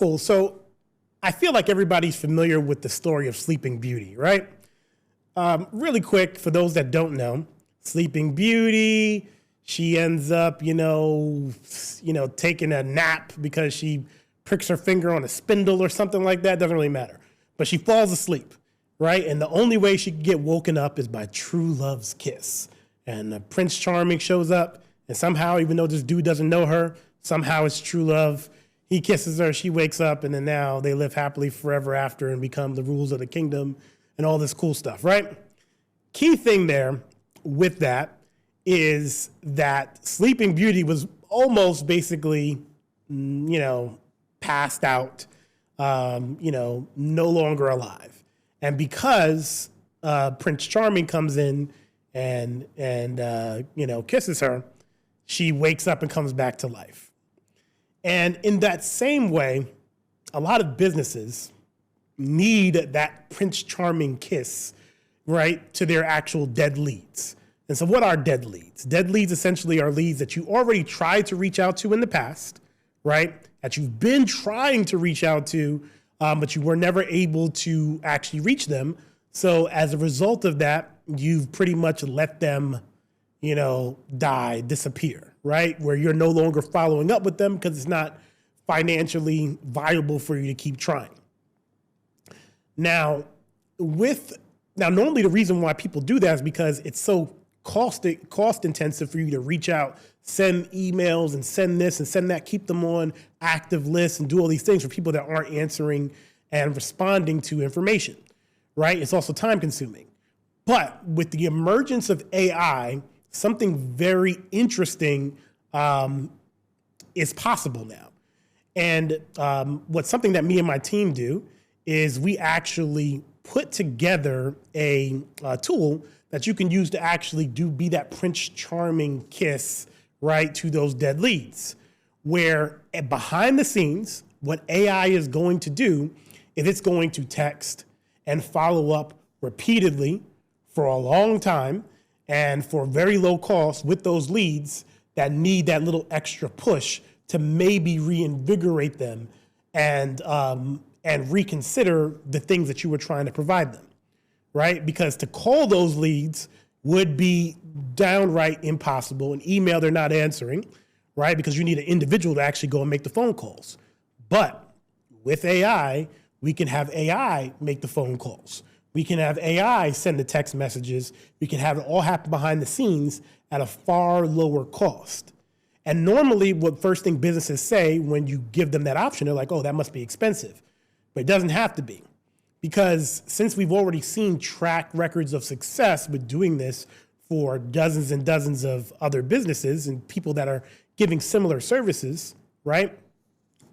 Cool. So I feel like everybody's familiar with the story of Sleeping Beauty, right? Really quick, for those that don't know, Sleeping Beauty, she ends up, taking a nap because she pricks her finger on a spindle or something like that. Doesn't really matter. But she falls asleep, right? And the only way she can get woken up is by true love's kiss. And Prince Charming shows up, and somehow, even though this dude doesn't know her, somehow it's true love. He kisses her, she wakes up, and then now they live happily forever after and become the rulers of the kingdom and all this cool stuff, right? Key thing there with that is that Sleeping Beauty was almost basically, passed out, no longer alive. And because Prince Charming comes in and kisses her, she wakes up and comes back to life. And in that same way, a lot of businesses need that Prince Charming kiss, right, to their actual dead leads. And so what are dead leads? Dead leads essentially are leads that you already tried to reach out to in the past, right, that you've been trying to reach out to, but you were never able to actually reach them. So as a result of that, you've pretty much let them, die, disappear, right? Where you're no longer following up with them because it's not financially viable for you to keep trying. Now, normally the reason why people do that is because it's so cost intensive for you to reach out, send emails and send this and send that, keep them on active lists and do all these things for people that aren't answering and responding to information, right? It's also time consuming. But with the emergence of AI, something very interesting is possible now. And what's something that me and my team do is we actually put together a tool that you can use to actually be that Prince Charming kiss, right, to those dead leads. Where behind the scenes, what AI is going to do is it's going to text and follow up repeatedly for a long time and for very low cost with those leads that need that little extra push to maybe reinvigorate them and reconsider the things that you were trying to provide them, right? Because to call those leads would be downright impossible. An email they're not answering, right? Because you need an individual to actually go and make the phone calls. But with AI, we can have AI make the phone calls. We can have AI send the text messages. We can have it all happen behind the scenes at a far lower cost. And normally what first thing businesses say when you give them that option, they're like, oh, that must be expensive. But it doesn't have to be. Because since we've already seen track records of success with doing this for dozens and dozens of other businesses and people that are giving similar services, right?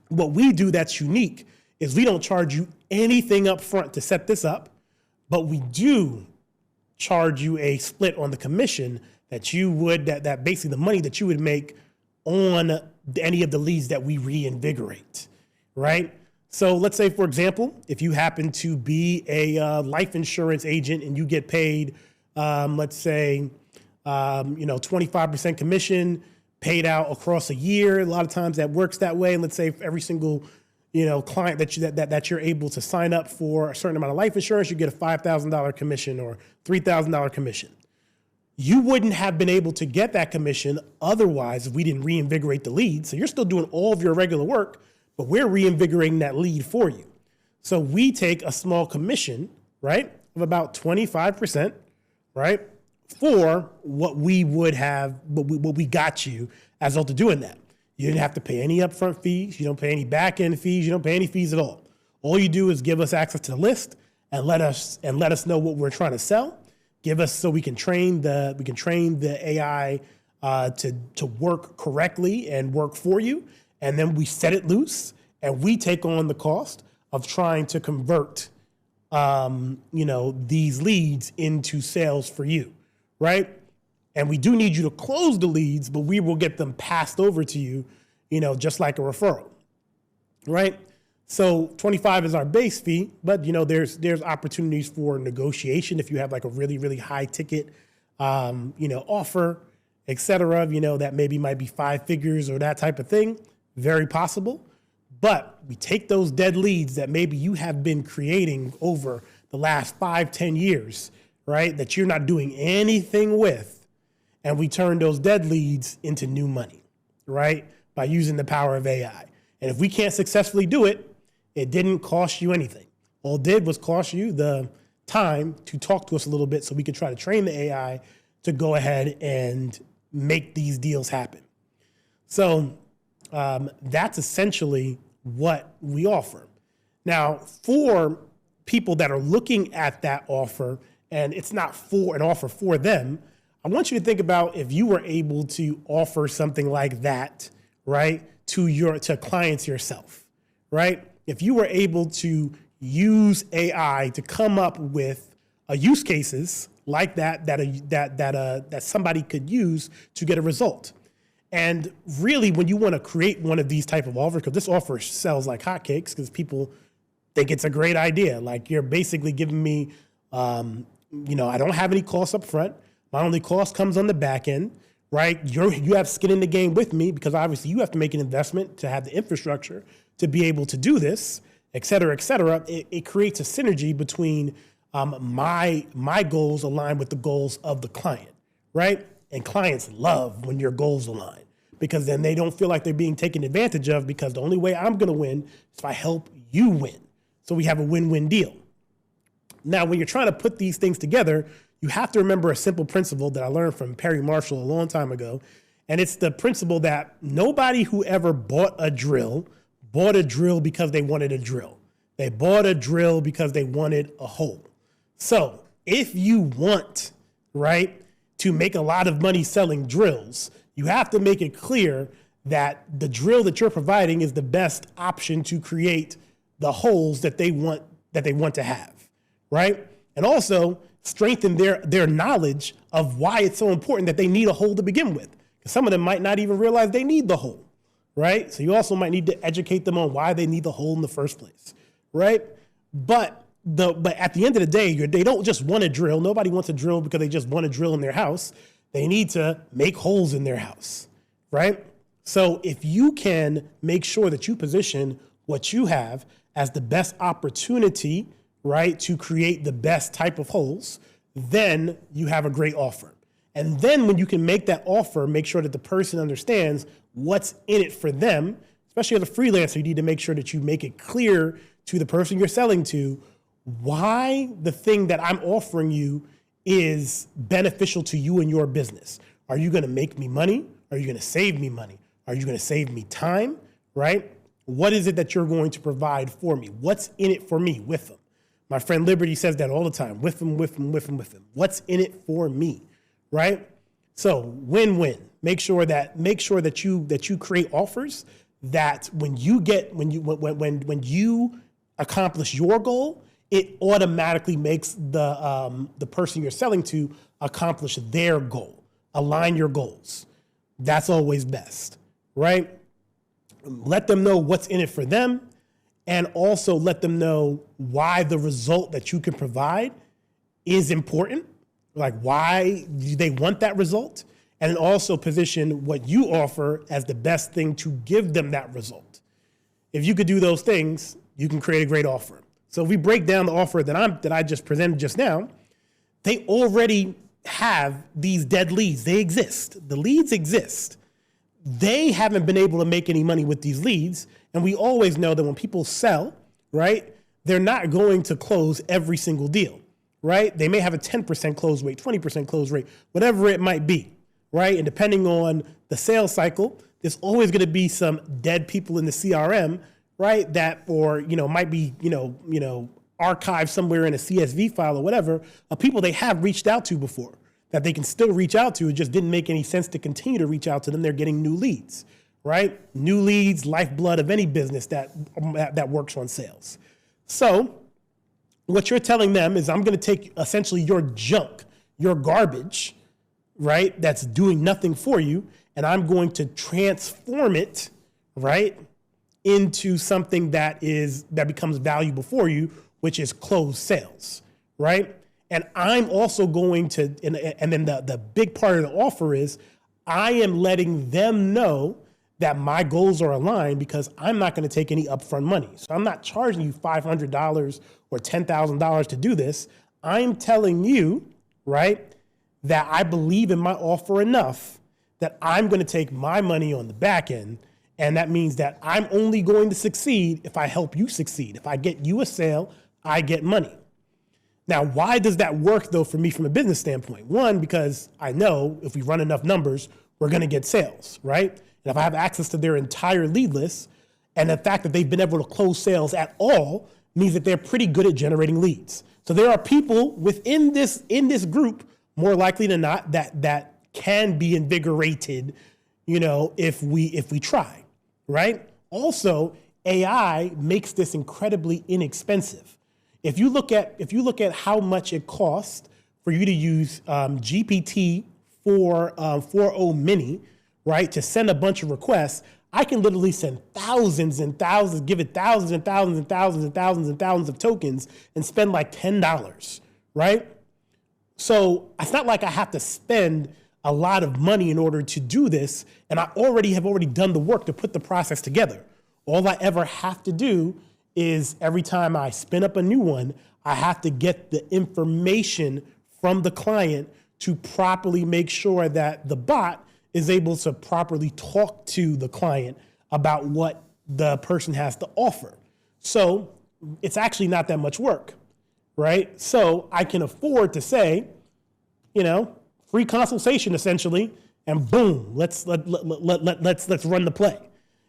What we do that's unique is we don't charge you anything up front to set this up, but we do charge you a split on the commission that you would, that basically the money that you would make on any of the leads that we reinvigorate, right? So let's say, for example, if you happen to be a life insurance agent and you get paid, let's say, 25% commission paid out across a year. A lot of times that works that way. And let's say for every single, client that you're able to sign up for a certain amount of life insurance, you get a $5,000 commission or $3,000 commission. You wouldn't have been able to get that commission otherwise if we didn't reinvigorate the lead. So you're still doing all of your regular work, but we're reinvigorating that lead for you. So we take a small commission, right, of about 25%, right, for what we would have, what we got you as a result of doing that. You didn't have to pay any upfront fees. You don't pay any back-end fees. You don't pay any fees at all. All you do is give us access to the list and let us know what we're trying to sell. Give us so we can train the AI to work correctly and work for you. And then we set it loose and we take on the cost of trying to convert, these leads into sales for you, right? And we do need you to close the leads, but we will get them passed over to you, just like a referral, right? So 25 is our base fee, but there's opportunities for negotiation if you have like a really, really high ticket, offer, et cetera, that maybe might be 5 figures or that type of thing. Very possible. But we take those dead leads that maybe you have been creating over the last 5-10 years, right? That you're not doing anything with. And we turn those dead leads into new money, right? By using the power of AI. And if we can't successfully do it, it didn't cost you anything. All it did was cost you the time to talk to us a little bit so we could try to train the AI to go ahead and make these deals happen. So that's essentially what we offer. Now, for people that are looking at that offer and it's not for an offer for them, I want you to think about if you were able to offer something like that, right, to clients yourself, right? If you were able to use AI to come up with use cases like that somebody could use to get a result. And really, when you want to create one of these type of offers, because this offer sells like hotcakes because people think it's a great idea. Like you're basically giving me, I don't have any costs up front. My only cost comes on the back end, right? You have skin in the game with me because obviously you have to make an investment to have the infrastructure to be able to do this, et cetera, et cetera. It creates a synergy between my goals align with the goals of the client, right? And clients love when your goals align because then they don't feel like they're being taken advantage of because the only way I'm going to win is if I help you win. So we have a win-win deal. Now, when you're trying to put these things together, you have to remember a simple principle that I learned from Perry Marshall a long time ago. And it's the principle that nobody who ever bought a drill because they wanted a drill. They bought a drill because they wanted a hole. So if you want, right, to make a lot of money selling drills, you have to make it clear that the drill that you're providing is the best option to create the holes that they want to have, right? And also strengthen their knowledge of why it's so important that they need a hole to begin with. Because some of them might not even realize they need the hole, right? So you also might need to educate them on why they need the hole in the first place, right? But at the end of the day, they don't just want a drill. Nobody wants a drill because they just want a drill in their house. They need to make holes in their house, right? So if you can make sure that you position what you have as the best opportunity, right, to create the best type of holes, then you have a great offer. And then when you can make that offer, make sure that the person understands what's in it for them, especially as a freelancer, you need to make sure that you make it clear to the person you're selling to why the thing that I'm offering you is beneficial to you and your business. Are you going to make me money? Are you going to save me money? Are you going to save me time, right? What is it that you're going to provide for me? What's in it for me with them? My friend Liberty says that all the time, with them. What's in it for me, right? So win-win. Make sure that you create offers that when you accomplish your goal, it automatically makes the person you're selling to accomplish their goal. Align your goals. That's always best, right? Let them know what's in it for them, and also let them know why the result that you can provide is important, like why they want that result, and also position what you offer as the best thing to give them that result. If you could do those things, you can create a great offer. So if we break down the offer that I just presented just now, they already have these dead leads. They exist. The leads exist. They haven't been able to make any money with these leads. And we always know that when people sell, right, they're not going to close every single deal, right? They may have a 10% close rate, 20% close rate, whatever it might be, right? And depending on the sales cycle, there's always going to be some dead people in the CRM, right? That, or, might be, archived somewhere in a CSV file or whatever, of people they have reached out to before that they can still reach out to. It just didn't make any sense to continue to reach out to them. They're getting new leads, right? New leads, lifeblood of any business that works on sales. So what you're telling them is, I'm going to take essentially your junk, your garbage, right? That's doing nothing for you. And I'm going to transform it, right, into something that becomes valuable for you, which is closed sales, right? And I'm also going to, and then the big part of the offer is, I am letting them know that my goals are aligned because I'm not going to take any upfront money. So I'm not charging you $500 or $10,000 to do this. I'm telling you, right, that I believe in my offer enough that I'm going to take my money on the back end. And that means that I'm only going to succeed if I help you succeed. If I get you a sale, I get money. Now, why does that work though for me from a business standpoint? One, because I know if we run enough numbers, we're going to get sales, right? And if I have access to their entire lead list, and the fact that they've been able to close sales at all means that they're pretty good at generating leads. So there are people within this group, more likely than not, that can be invigorated, if we try, right? Also, AI makes this incredibly inexpensive. If you look at how much it costs for you to use GPT 4o mini, right, to send a bunch of requests, I can literally send thousands and thousands, give it thousands and thousands and thousands and thousands and thousands of tokens and spend like $10, right? So it's not like I have to spend a lot of money in order to do this, and I have already done the work to put the process together. All I ever have to do is every time I spin up a new one, I have to get the information from the client to properly make sure that the bot is able to properly talk to the client about what the person has to offer. So it's actually not that much work, right? So I can afford to say, free consultation essentially, and boom, let's run the play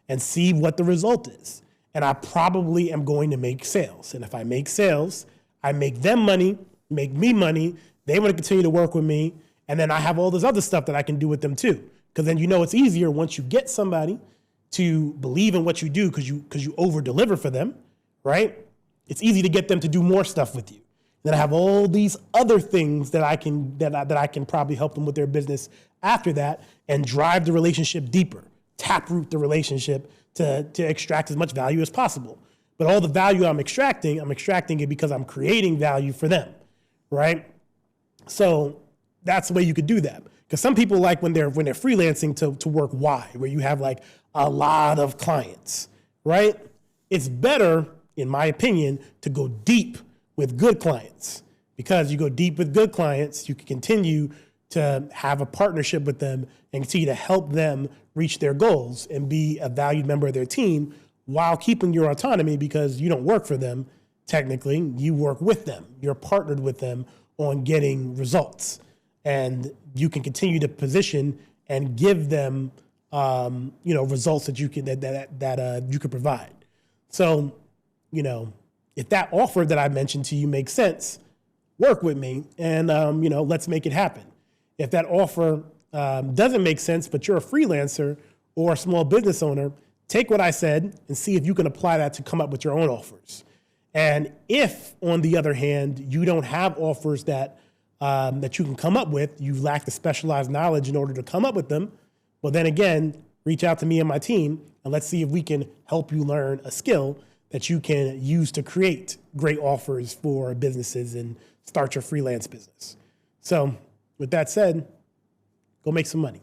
and see what the result is. And I probably am going to make sales. And if I make sales, I make them money, make me money. They want to continue to work with me. And then I have all this other stuff that I can do with them too. Because then it's easier once you get somebody to believe in what you do because you over deliver for them, right? It's easy to get them to do more stuff with you. Then I have all these other things that I can probably help them with their business after that and drive the relationship deeper, taproot the relationship to extract as much value as possible. But all the value I'm extracting it because I'm creating value for them, right? So that's the way you could do that. Because some people like when they're freelancing to work wide, where you have like a lot of clients, right? It's better, in my opinion, to go deep with good clients, because you go deep with good clients, you can continue to have a partnership with them and continue to help them reach their goals and be a valued member of their team while keeping your autonomy, because you don't work for them. Technically, you work with them. You're partnered with them on getting results, and you can continue to position and give them, results that you can you can provide. So, if that offer that I mentioned to you makes sense, work with me and, let's make it happen. If that offer doesn't make sense, but you're a freelancer or a small business owner, take what I said and see if you can apply that to come up with your own offers. And if, on the other hand, you don't have offers that you can come up with, you lack the specialized knowledge in order to come up with them, well, then again, reach out to me and my team, and let's see if we can help you learn a skill that you can use to create great offers for businesses and start your freelance business. So with that said, go make some money.